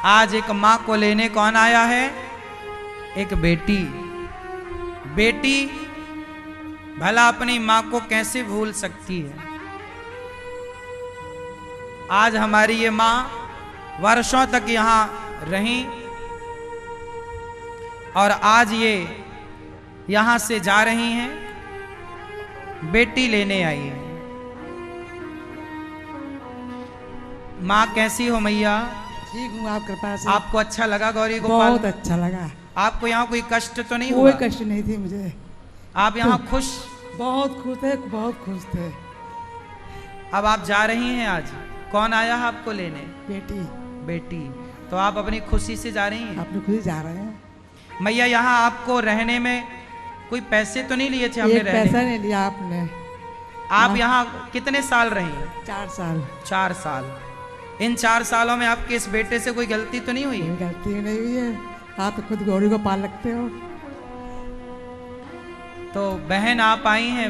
आज एक माँ को लेने कौन आया है? एक बेटी। बेटी भला अपनी माँ को कैसे भूल सकती है? आज हमारी ये माँ वर्षों तक यहाँ रही और आज ये यहाँ से जा रही हैं, बेटी लेने आई है। माँ कैसी हो मैया? ठीक हूँ, आप कृपा से। आपको अच्छा लगा गौरी गोपाल? बहुत अच्छा लगा। आपको यहाँ कोई कष्ट तो नहीं हुआ? कोई कष्ट नहीं थी मुझे। आप यहाँ खुश? बहुत खुश थे, बहुत खुश थे। अब आप जा रही हैं, आज कौन आया है आपको लेने? बेटी। बेटी। तो आप अपनी खुशी से जा रही हैं? अपनी खुशी जा रहे हैं। मैया यहाँ आपको रहने में कोई पैसे तो नहीं लिए थे हमने? एक पैसा नहीं लिया आपने। आप यहाँ कितने साल रही हैं? 4 साल। 4 साल। इन 4 सालों में आपके इस बेटे से कोई गलती तो नहीं हुई? गलती नहीं हुई है। आप तो खुद गौरी को पाल रखते हो। तो बहन आप आई हैं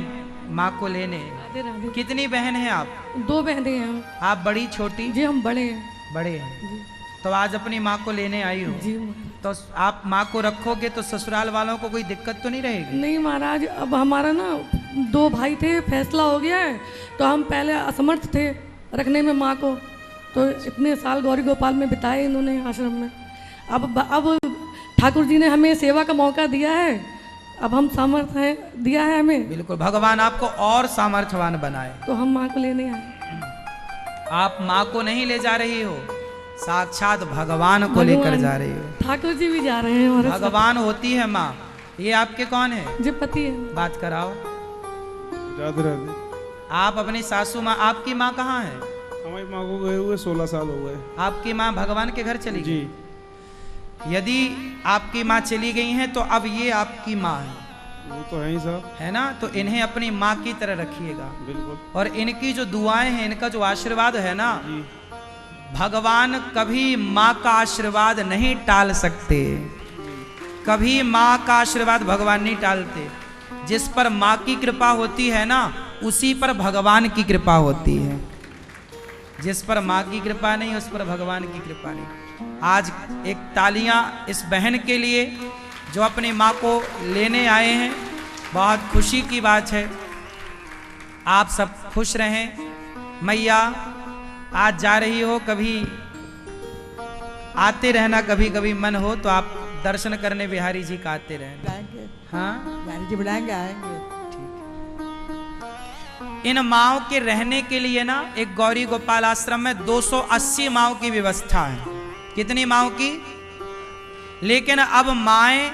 माँ को लेने। राधे राधे। कितनी बहन हैं आप? 2 बहनें हैं। आप बड़ी छोटी? जी हम बड़े हैं। बड़े हैं। तो आज अपनी माँ को लेने आई हो? जी। तो आप माँ को रखोगे तो ससुराल वालों को कोई दिक्कत तो नहीं रहेगी? नहीं महाराज, अब हमारा ना 2 भाई थे, फैसला हो गया है। तो हम पहले असमर्थ थे रखने में माँ को, तो इतने साल गौरी गोपाल में बिताए इन्होंने आश्रम में। अब ठाकुर जी ने हमें सेवा का मौका दिया है, अब हम सामर्थ्य है दिया है हमें। बिल्कुल, भगवान आपको और सामर्थ्यवान बनाए। तो हम माँ को लेने आए। आप माँ को नहीं ले जा रही हो, साक्षात भगवान को लेकर जा रही हो। ठाकुर जी भी जा रहे हैं हमारे साथ। भगवान होती है माँ। ये आपके कौन है? जी पति है। बात कराओ। राधे राधे। आप अपनी सासू माँ, आपकी माँ कहाँ है? हमारी माँ को गए हुए 16 साल हो गए। आपकी माँ भगवान के घर चली गई? जी। यदि आपकी माँ चली गई हैं तो अब ये आपकी माँ है। वो तो है ही साहब। है ना? तो इन्हें अपनी माँ की तरह रखिएगा। बिल्कुल। और इनकी जो दुआएं हैं, इनका जो आशीर्वाद है ना, जी। भगवान कभी माँ का आशीर्वाद नहीं टाल सकते। कभी माँ का आशीर्वाद भगवान नहीं टालते। जिस पर माँ की कृपा होती है ना, उसी पर भगवान की कृपा होती है। जिस पर माँ की कृपा नहीं, उस पर भगवान की कृपा नहीं। आज एक तालियां इस बहन के लिए जो अपनी माँ को लेने आए हैं। बहुत खुशी की बात है। आप सब खुश रहें। मैया आज जा रही हो, कभी आते रहना, कभी कभी मन हो तो आप दर्शन करने बिहारी जी का आते रहना। आएंगे। हाँ, बिहारी जी बुलाएंगे, आएंगे। इन माओ के रहने के लिए ना एक गौरी गोपाल आश्रम में 280 माओ की व्यवस्था है। कितनी माओ की? लेकिन अब माएँ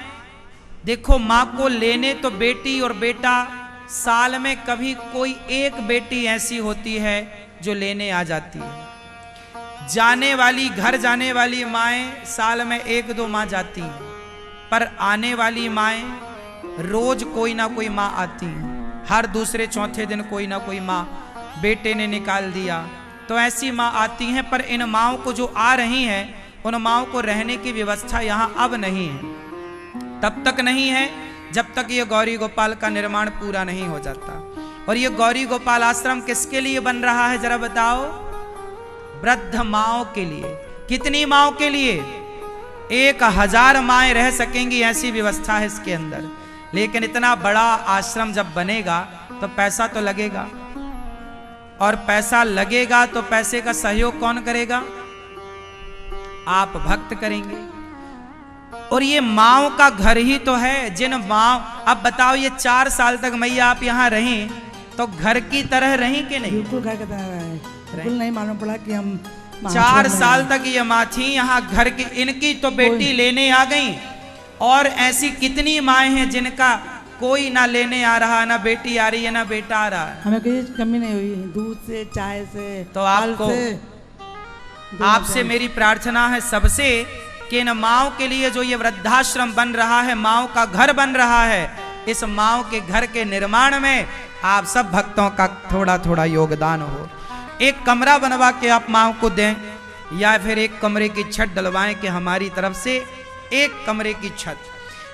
देखो, माँ को लेने तो बेटी और बेटा, साल में कभी कोई एक बेटी ऐसी होती है जो लेने आ जाती है। जाने वाली, घर जाने वाली माएँ साल में 1-2 माँ जाती हैं, पर आने वाली माएँ रोज कोई ना कोई माँ आती हैं। हर दूसरे चौथे दिन कोई ना कोई माँ, बेटे ने निकाल दिया तो ऐसी माँ आती हैं। पर इन माँओं को जो आ रही हैं, उन माँओं को रहने की व्यवस्था यहाँ अब नहीं है। तब तक नहीं है जब तक ये गौरी गोपाल का निर्माण पूरा नहीं हो जाता। और ये गौरी गोपाल आश्रम किसके लिए बन रहा है जरा बताओ? वृद्ध माँओं के लिए। कितनी माँओं के लिए? 1000 माएँ रह सकेंगी, ऐसी व्यवस्था है इसके अंदर। लेकिन इतना बड़ा आश्रम जब बनेगा तो पैसा तो लगेगा, और पैसा लगेगा तो पैसे का सहयोग कौन करेगा? आप भक्त करेंगे। और ये माँओं का घर ही तो है। जिन माँ, अब बताओ ये 4 साल तक मैया आप यहाँ रहीं तो घर की तरह रहीं कि नहीं? बिल्कुल घर की तरह रहे। बिल्कुल नहीं मालूम पड़ा कि हम 4 साल तक ये माँ थी यहाँ घर की। इनकी तो बेटी लेने आ गई, और ऐसी कितनी माएँ हैं जिनका कोई ना लेने आ रहा, ना बेटी आ रही है, ना बेटा आ रहा है। हमें कोई कमी नहीं हुई, दूध से, चाय से, तो आपको, आपसे मेरी प्रार्थना है सबसे कि इन माँओं के लिए जो ये वृद्धाश्रम बन रहा है, माँओं का घर बन रहा है, इस माँओं के घर के निर्माण में आप सब भक्तों का थोड़ा थोड़ा योगदान हो। एक कमरा बनवा के आप माँओं को दें, या फिर एक कमरे की छत डलवाएं कि हमारी तरफ से एक कमरे की छत,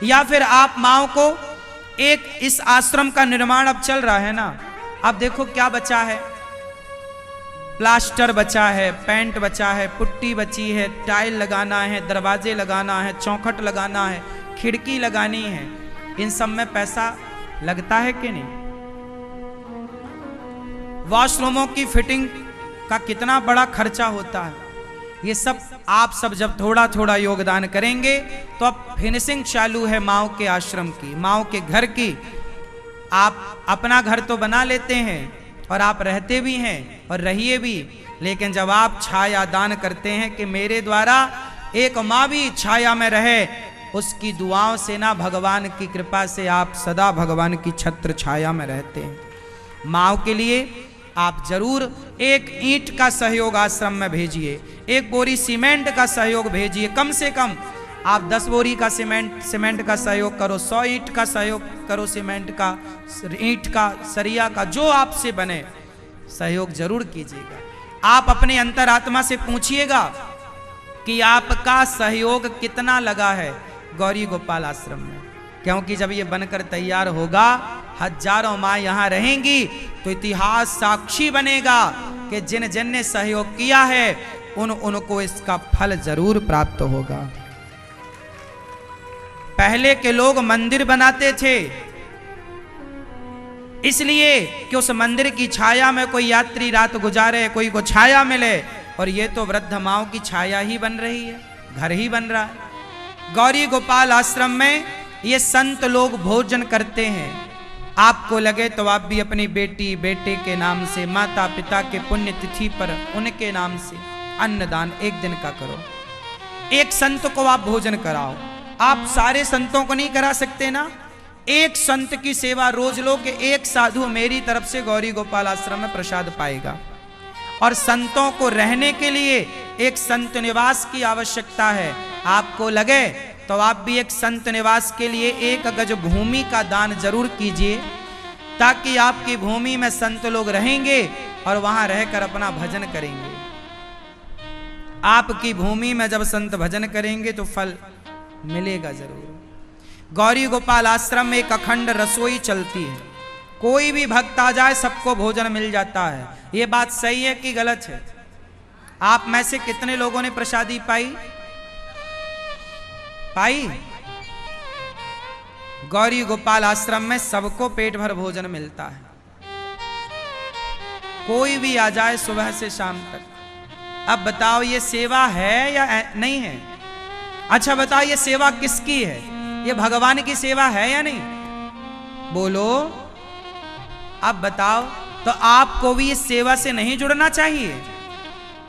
या फिर आप माँओं को एक, इस आश्रम का निर्माण अब चल रहा है ना, अब देखो क्या बचा है। प्लास्टर बचा है, पेंट बचा है, पुट्टी बची है, टाइल लगाना है, दरवाजे लगाना है, चौखट लगाना है, खिड़की लगानी है। इन सब में पैसा लगता है कि नहीं? वॉशरूमों की फिटिंग का कितना बड़ा खर्चा होता है। ये सब आप सब जब थोड़ा थोड़ा योगदान करेंगे तो अब फिनिशिंग चालू है माओ के आश्रम की, माओ के घर की। आप अपना घर तो बना लेते हैं और आप रहते भी हैं और रहिए भी, लेकिन जब आप छाया दान करते हैं कि मेरे द्वारा एक माँ भी छाया में रहे, उसकी दुआओं से ना, भगवान की कृपा से आप सदा भगवान की छत्र छाया में रहते हैं। माँ के लिए आप जरूर एक ईंट का सहयोग आश्रम में भेजिए, एक बोरी सीमेंट का सहयोग भेजिए। कम से कम आप 10 बोरी का सीमेंट का सहयोग करो, 100 ईंट का सहयोग करो, सीमेंट का, ईंट का, सरिया का, जो आपसे बने सहयोग जरूर कीजिएगा। आप अपने अंतरात्मा से पूछिएगा कि आपका सहयोग कितना लगा है गौरी गोपाल आश्रम में, क्योंकि जब ये बनकर तैयार होगा, हजारों माँ यहाँ रहेंगी तो इतिहास साक्षी बनेगा कि जिन जिन ने सहयोग किया है उनको इसका फल जरूर प्राप्त होगा। पहले के लोग मंदिर बनाते थे इसलिए कि उस मंदिर की छाया में कोई यात्री रात गुजारे, कोई को छाया मिले, और ये तो वृद्ध माओं की छाया ही बन रही है, घर ही बन रहा है। गौरी गोपाल आश्रम में ये संत लोग भोजन करते हैं। आपको लगे तो आप भी अपनी बेटी बेटे के नाम से, माता पिता के पुण्य तिथि पर उनके नाम से अन्नदान एक दिन का करो। एक संत को आप भोजन कराओ। आप सारे संतों को नहीं करा सकते ना, एक संत की सेवा रोज लो कि एक साधु मेरी तरफ से गौरी गोपाल आश्रम में प्रसाद पाएगा। और संतों को रहने के लिए एक संत निवास की आवश्यकता है। आपको लगे तो आप भी एक संत निवास के लिए 1 गज भूमि का दान जरूर कीजिए, ताकि आपकी भूमि में संत लोग रहेंगे और वहां रहकर अपना भजन करेंगे। आपकी भूमि में जब संत भजन करेंगे तो फल मिलेगा जरूर। गौरी गोपाल आश्रम में एक अखंड रसोई चलती है, कोई भी भक्त आ जाए सबको भोजन मिल जाता है। ये बात सही है कि गलत है? आप में से कितने लोगों ने प्रसादी पाई? गौरी गोपाल आश्रम में सबको पेट भर भोजन मिलता है, कोई भी आ जाए सुबह से शाम तक। अब बताओ ये सेवा है या नहीं है? अच्छा बताओ ये सेवा किसकी है? ये भगवान की सेवा है या नहीं? बोलो। अब बताओ, तो आपको भी इस सेवा से नहीं जुड़ना चाहिए?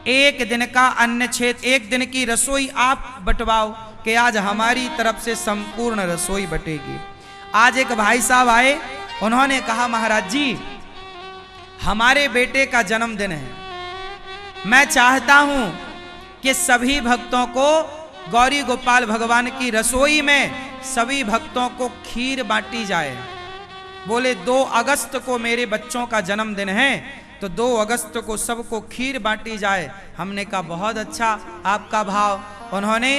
एक दिन का अन्न क्षेत्र, एक दिन की रसोई आप बंटवाओ कि आज हमारी तरफ से संपूर्ण रसोई बटेगी। आज एक भाई साहब आए, उन्होंने कहा महाराज जी हमारे बेटे का जन्मदिन है, मैं चाहता हूं कि सभी भक्तों को गौरी गोपाल भगवान की रसोई में सभी भक्तों को खीर बांटी जाए। बोले 2 अगस्त को मेरे बच्चों का जन्मदिन है, तो 2 अगस्त को सबको खीर बांटी जाए। हमने कहा बहुत अच्छा आपका भाव। उन्होंने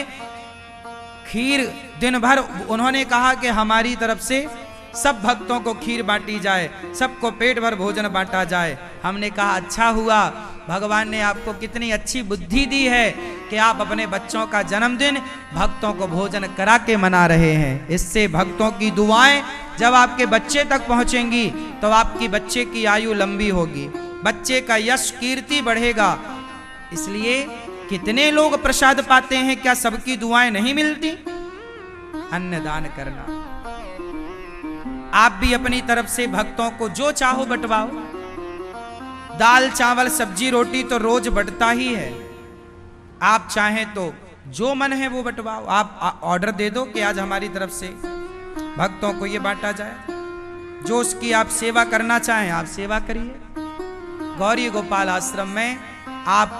खीर दिन भर, उन्होंने कहा कि हमारी तरफ से सब भक्तों को खीर बांटी जाए, सबको पेट भर भोजन बांटा जाए। हमने कहा अच्छा हुआ, भगवान ने आपको कितनी अच्छी बुद्धि दी है कि आप अपने बच्चों का जन्मदिन भक्तों को भोजन करा के मना रहे हैं। इससे भक्तों की दुआएं जब आपके बच्चे तक पहुंचेंगी तो आपकी बच्चे की आयु लंबी होगी, बच्चे का यश कीर्ति बढ़ेगा। इसलिए कितने लोग प्रसाद पाते हैं, क्या सबकी दुआएं नहीं मिलती? अन्नदान करना। आप भी अपनी तरफ से भक्तों को जो चाहो बंटवाओ। दाल चावल सब्जी रोटी तो रोज बंटता ही है, आप चाहें तो जो मन है वो बंटवाओ। आप ऑर्डर दे दो कि आज हमारी तरफ से भक्तों को ये बांटा जाए। जो उसकी आप सेवा करना चाहें आप सेवा करिए। गौरी गोपाल आश्रम में आप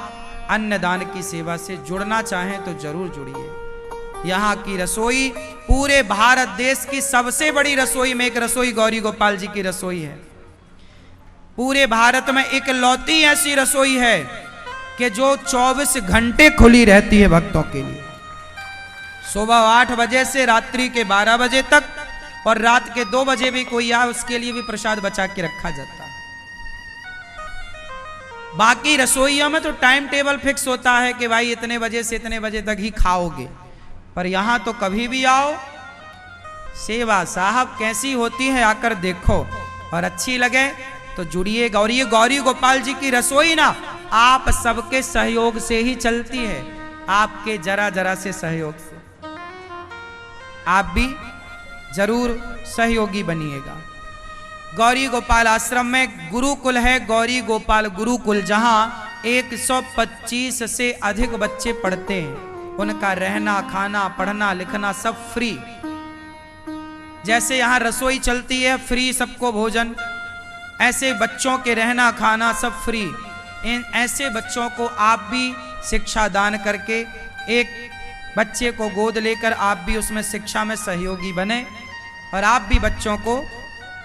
अन्नदान की सेवा से जुड़ना चाहें तो जरूर जुड़िए। यहाँ की रसोई पूरे भारत देश की सबसे बड़ी रसोई में एक रसोई गौरी गोपाल जी की रसोई है। पूरे भारत में इकलौती ऐसी रसोई है कि जो 24 घंटे खुली रहती है भक्तों के लिए, सुबह 8 बजे से रात्रि के 12 बजे तक, और रात के 2 बजे भी कोई आए उसके लिए भी प्रसाद बचा के रखा जाता है। बाकी रसोइयों में तो टाइम टेबल फिक्स होता है कि भाई इतने बजे से इतने बजे तक ही खाओगे, पर यहां तो कभी भी आओ, सेवा साहब कैसी होती है आकर देखो, और अच्छी लगे तो जुड़िएगा। और ये गौरी गोपाल जी की रसोई ना आप सबके सहयोग से ही चलती है, आपके जरा जरा से सहयोग से। आप भी जरूर सहयोगी बनिएगा। गौरी गोपाल आश्रम में गुरुकुल है, गौरी गोपाल गुरुकुल, जहां 125 से अधिक बच्चे पढ़ते हैं। उनका रहना खाना पढ़ना लिखना सब फ्री। जैसे यहाँ रसोई चलती है फ्री सबको भोजन, ऐसे बच्चों के रहना खाना सब फ्री। इन ऐसे बच्चों को आप भी शिक्षा दान करके, एक बच्चे को गोद लेकर आप भी उसमें शिक्षा में सहयोगी बने, और आप भी बच्चों को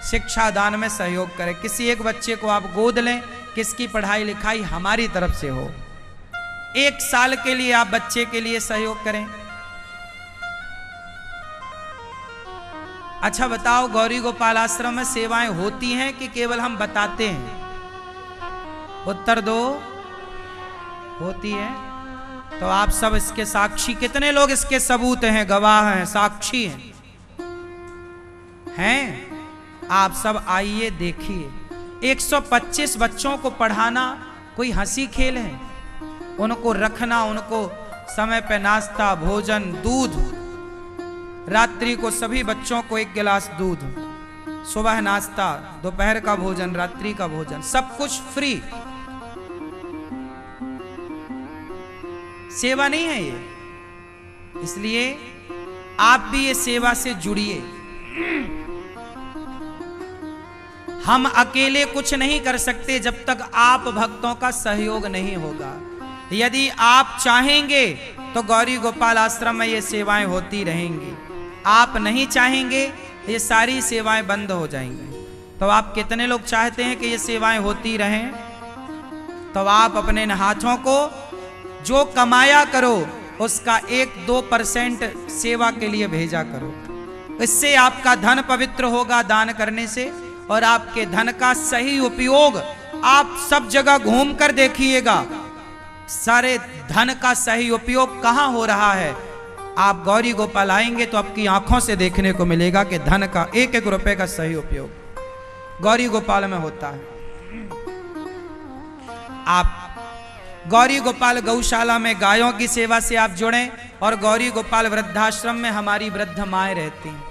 शिक्षा दान में सहयोग करें। किसी एक बच्चे को आप गोद लें, किसकी पढ़ाई लिखाई हमारी तरफ से हो। 1 साल के लिए आप बच्चे के लिए सहयोग करें। अच्छा बताओ, गौरी गोपाल आश्रम में सेवाएं होती हैं कि केवल हम बताते हैं? उत्तर दो। होती है। तो आप सब इसके साक्षी, कितने लोग इसके सबूत हैं, गवाह हैं, साक्षी हैं? आप सब आइए देखिए। 125 बच्चों को पढ़ाना कोई हंसी खेल है? उनको रखना, उनको समय पे नाश्ता भोजन दूध, रात्रि को सभी बच्चों को 1 गिलास दूध, सुबह नाश्ता, दोपहर का भोजन, रात्रि का भोजन, सब कुछ फ्री। सेवा नहीं है ये? इसलिए आप भी ये सेवा से जुड़िए। हम अकेले कुछ नहीं कर सकते जब तक आप भक्तों का सहयोग नहीं होगा। यदि आप चाहेंगे तो गौरी गोपाल आश्रम में ये सेवाएं होती रहेंगी। आप नहीं चाहेंगे ये सारी सेवाएं बंद हो जाएंगी। तो आप कितने लोग चाहते हैं कि ये सेवाएं होती रहें? तो आप अपने हाथों को जो कमाया करो उसका 1-2% सेवा के लिए भेजा करो। इससे आपका धन पवित्र होगा दान करने से, और आपके धन का सही उपयोग आप सब जगह घूम कर देखिएगा। सारे धन का सही उपयोग कहां हो रहा है? आप गौरी गोपाल आएंगे तो आपकी आंखों से देखने को मिलेगा कि धन का 1-1 रुपए का सही उपयोग गौरी गोपाल में होता है। आप गौरी गोपाल गौशाला में गायों की सेवा से आप जुड़ें, और गौरी गोपाल वृद्धाश्रम में हमारी वृद्ध माएं रहती हैं।